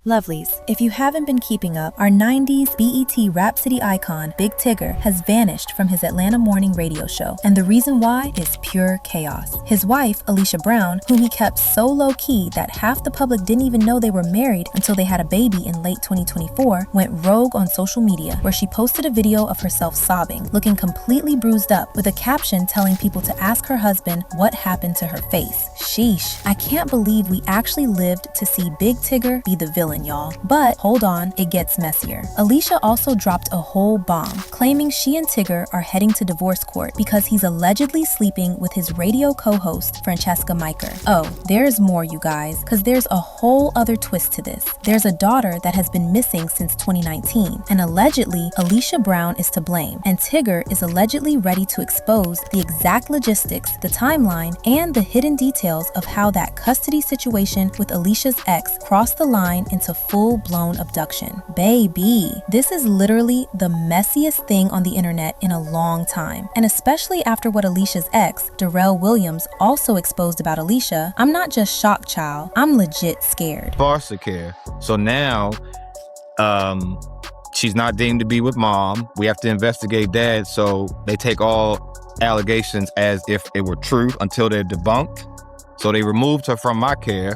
Lovelies, if you haven't been keeping up, our 90s BET Rhapsody icon, Big Tigger, has vanished from his Atlanta morning radio show, and the reason why is pure chaos. His wife, Alicia Brown, whom he kept so low-key that half the public didn't even know they were married until they had a baby in late 2024, went rogue on social media, where she posted a video of herself sobbing, looking completely bruised up, with a caption telling people to ask her husband what happened to her face. Sheesh, I can't believe we actually lived to see Big Tigger be the villain, y'all. But hold on, it gets messier. Alicia also dropped a whole bomb, claiming she and Tigger are heading to divorce court because he's allegedly sleeping with his radio co-host, Francesca Miker. Oh, there's more, you guys, because there's a whole other twist to this. There's a daughter that has been missing since 2019, and allegedly, Alicia Brown is to blame, and Tigger is allegedly ready to expose the exact logistics, the timeline, and the hidden details of how that custody situation with Alicia's ex crossed the line into full-blown abduction. Baby, this is literally the messiest thing on the internet in a long time. And especially after what Alicia's ex, Darrell Williams, also exposed about Alicia, I'm not just shocked, child. I'm legit scared. Foster care. So now, she's not deemed to be with mom. We have to investigate dad, so they take all allegations as if it were true until they're debunked. So they removed her from my care,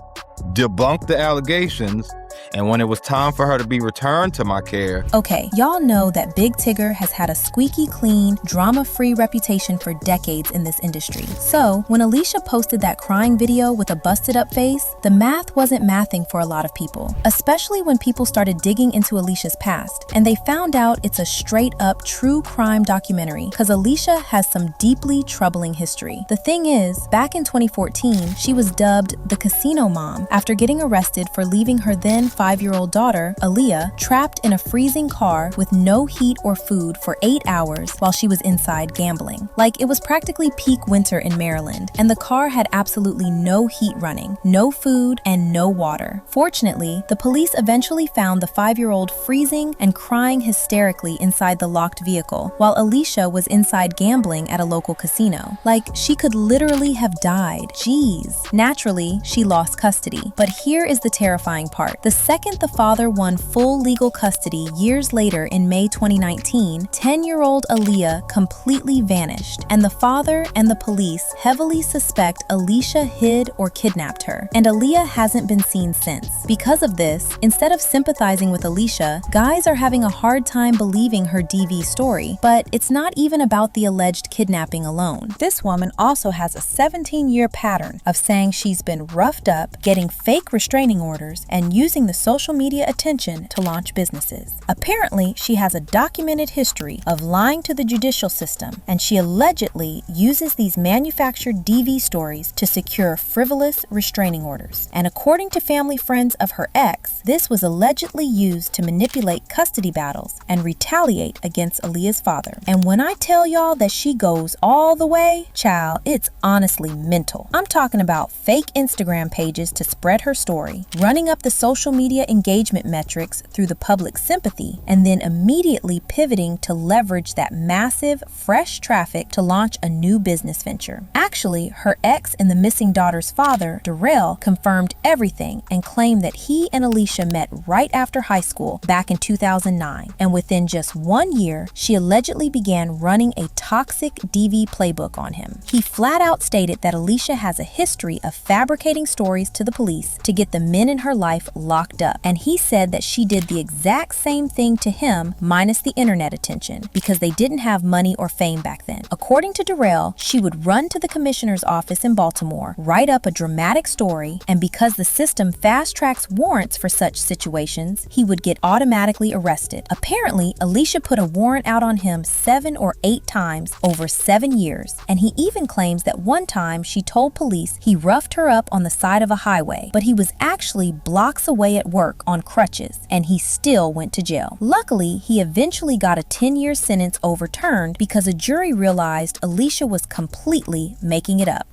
debunked the allegations, and when it was time for her to be returned to my care... Okay, y'all know that Big Tigger has had a squeaky clean, drama-free reputation for decades in this industry. So, when Alicia posted that crying video with a busted-up face, the math wasn't mathing for a lot of people, especially when people started digging into Alicia's past, and they found out it's a straight-up true crime documentary, because Alicia has some deeply troubling history. The thing is, back in 2014, she was dubbed the Casino Mom after getting arrested for leaving her then 5-year-old daughter, Aaliyah, trapped in a freezing car with no heat or food for 8 hours while she was inside gambling. Like, it was practically peak winter in Maryland, and the car had absolutely no heat running, no food, and no water. Fortunately, the police eventually found the 5-year-old freezing and crying hysterically inside the locked vehicle, while Alicia was inside gambling at a local casino. Like, she could literally have died. Jeez. Naturally, she lost custody. But here is the terrifying part. The second the father won full legal custody years later in May 2019, 10-year-old Aaliyah completely vanished, and the father and the police heavily suspect Alicia hid or kidnapped her, and Aaliyah hasn't been seen since. Because of this, instead of sympathizing with Alicia, guys are having a hard time believing her DV story, but it's not even about the alleged kidnapping alone. This woman also has a 17-year pattern of saying she's been roughed up, getting fake restraining orders, and using the social media attention to launch businesses. Apparently, she has a documented history of lying to the judicial system, and she allegedly uses these manufactured DV stories to secure frivolous restraining orders. And according to family friends of her ex, this was allegedly used to manipulate custody battles and retaliate against Aaliyah's father. And when I tell y'all that she goes all the way, child, it's honestly mental. I'm talking about fake Instagram pages to spread her story, running up the social media engagement metrics through the public sympathy, and then immediately pivoting to leverage that massive, fresh traffic to launch a new business venture. Actually, her ex and the missing daughter's father, Darrell, confirmed everything and claimed that he and Alicia met right after high school back in 2009, and within just 1 year, she allegedly began running a toxic DV playbook on him. He flat out stated that Alicia has a history of fabricating stories to the police to get the men in her life locked up, and he said that she did the exact same thing to him minus the internet attention because they didn't have money or fame back then. According to Darrell, she would run to the commissioner's office in Baltimore, write up a dramatic story, and because the system fast-tracks warrants for such situations, he would get automatically arrested. Apparently, Alicia put a warrant out on him 7 or 8 times over 7 years, and he even claims that one time she told police he roughed her up on the side of a highway, but he was actually blocks away at work on crutches, and he still went to jail. Luckily, he eventually got a 10-year sentence overturned because a jury realized Alicia was completely making it up.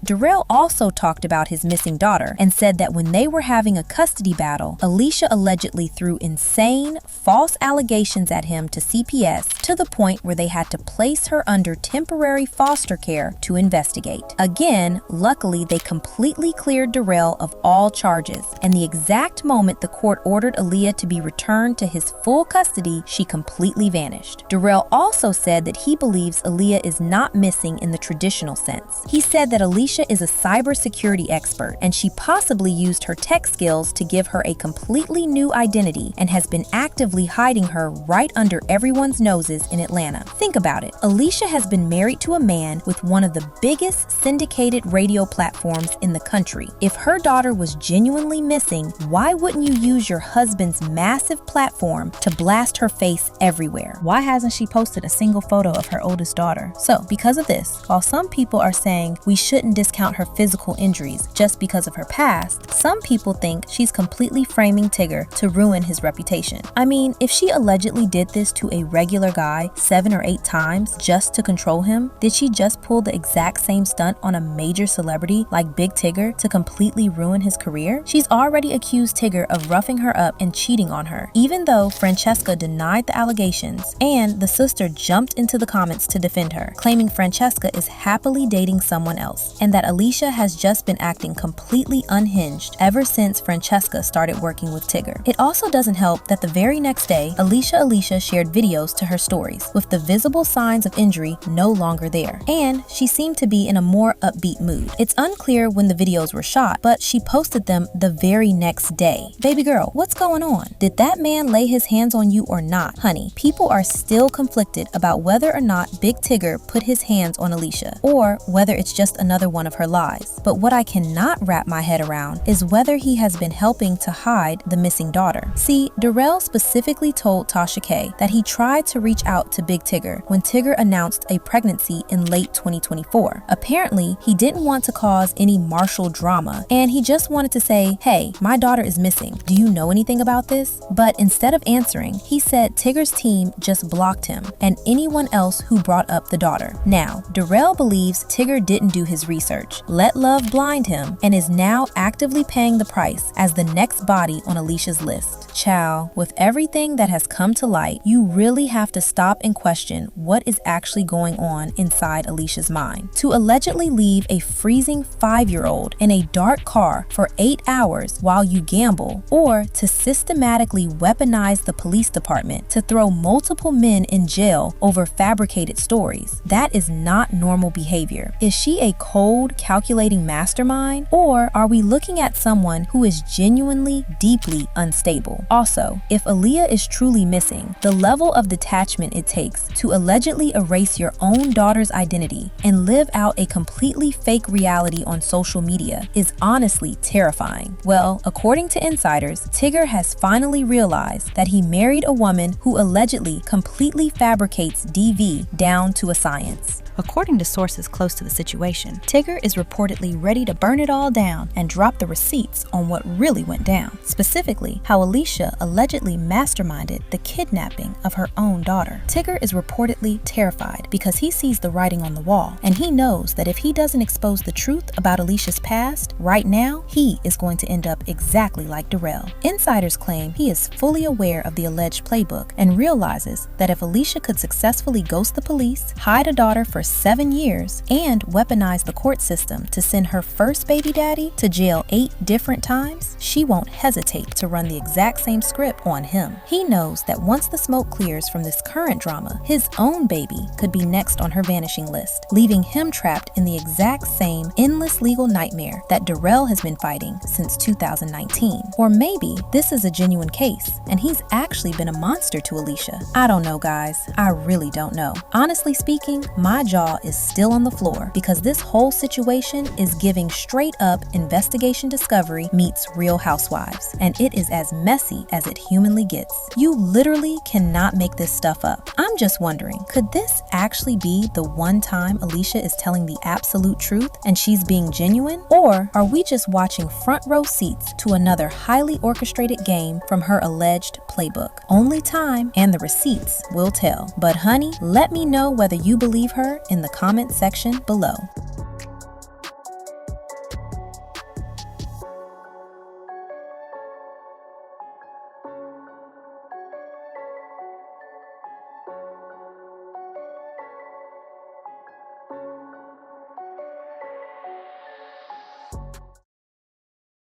Darrell also talked about his missing daughter and said that when they were having a custody battle, Alicia allegedly threw insane, false allegations at him to CPS to the point where they had to place her under temporary foster care to investigate. Again, luckily, they completely cleared Darrell of all charges, and the exact moment the court ordered Aaliyah to be returned to his full custody, she completely vanished. Darrell also said that he believes Aaliyah is not missing in the traditional sense. He said that Alicia is a cybersecurity expert and she possibly used her tech skills to give her a completely new identity and has been actively hiding her right under everyone's noses in Atlanta. Think about it. Alicia has been married to a man with one of the biggest syndicated radio platforms in the country. If her daughter was genuinely missing, why wouldn't you use your husband's massive platform to blast her face everywhere? Why hasn't she posted a single photo of her oldest daughter? So, because of this, while some people are saying we shouldn't discount her physical injuries just because of her past, some people think she's completely framing Tigger to ruin his reputation. I mean, if she allegedly did this to a regular guy 7 or 8 times just to control him, did she just pull the exact same stunt on a major celebrity like Big Tigger to completely ruin his career? She's already accused Tigger of roughing her up and cheating on her, even though Francesca denied the allegations, and the sister jumped into the comments to defend her, claiming Francesca is happily dating someone else, and that Alicia has just been acting completely unhinged ever since Francesca started working with Tigger. It also doesn't help that the very next day, Alicia shared videos to her stories, with the visible signs of injury no longer there, and she seemed to be in a more upbeat mood. It's unclear when the videos were shot, but she posted them the very next day. Baby girl, what's going on? Did that man lay his hands on you or not? Honey, people are still conflicted about whether or not Big Tigger put his hands on Alicia, or whether it's just another one of her lies. But what I cannot wrap my head around is whether he has been helping to hide the missing daughter. See, Darrell specifically told Tasha K that he tried to reach out to Big Tigger when Tigger announced a pregnancy in late 2024. Apparently, he didn't want to cause any martial drama, and he just wanted to say, hey, my daughter is missing. Do you know anything about this? But instead of answering, he said Tigger's team just blocked him and anyone else who brought up the daughter. Now, Darrell believes Tigger didn't do his research, let love blind him, and is now actively paying the price as the next body on Alicia's list. Chow, with everything that has come to light, you really have to stop and question what is actually going on inside Alicia's mind. To allegedly leave a freezing 5-year-old in a dark car for 8 hours while you gamble, or to systematically weaponize the police department to throw multiple men in jail over fabricated stories, that is not normal behavior. Is she a cold, calculating mastermind, or are we looking at someone who is genuinely, deeply unstable? Also, if Aaliyah is truly missing, the level of detachment it takes to allegedly erase your own daughter's identity and live out a completely fake reality on social media is honestly terrifying. Well, according to insiders, Tigger has finally realized that he married a woman who allegedly completely fabricates DV down to a science. According to sources close to the situation, Tigger is reportedly ready to burn it all down and drop the receipts on what really went down, specifically how Alicia allegedly masterminded the kidnapping of her own daughter. Tigger is reportedly terrified because he sees the writing on the wall, and he knows that if he doesn't expose the truth about Alicia's past, right now, he is going to end up exactly like Darrell. Insiders claim he is fully aware of the alleged playbook and realizes that if Alicia could successfully ghost the police, hide a daughter for 7 years, and weaponize the court system to send her first baby daddy to jail 8 different times, she won't hesitate to run the exact same script on him. He knows that once the smoke clears from this current drama, his own baby could be next on her vanishing list, leaving him trapped in the exact same endless legal nightmare that Darrell has been fighting since 2019. Or maybe this is a genuine case, and he's actually been a monster to Alicia. I don't know, guys. I really don't know. Honestly speaking, my jaw is still on the floor because this whole situation is giving straight up investigation discovery meets Real Housewives, and it is as messy as it humanly gets. You literally cannot make this stuff up. I'm just wondering, could this actually be the one time Alicia is telling the absolute truth and she's being genuine? Or are we just watching front row seats to another highly orchestrated game from her alleged playbook? Only time and the receipts will tell. But honey, let me know whether you believe her in the comment section below.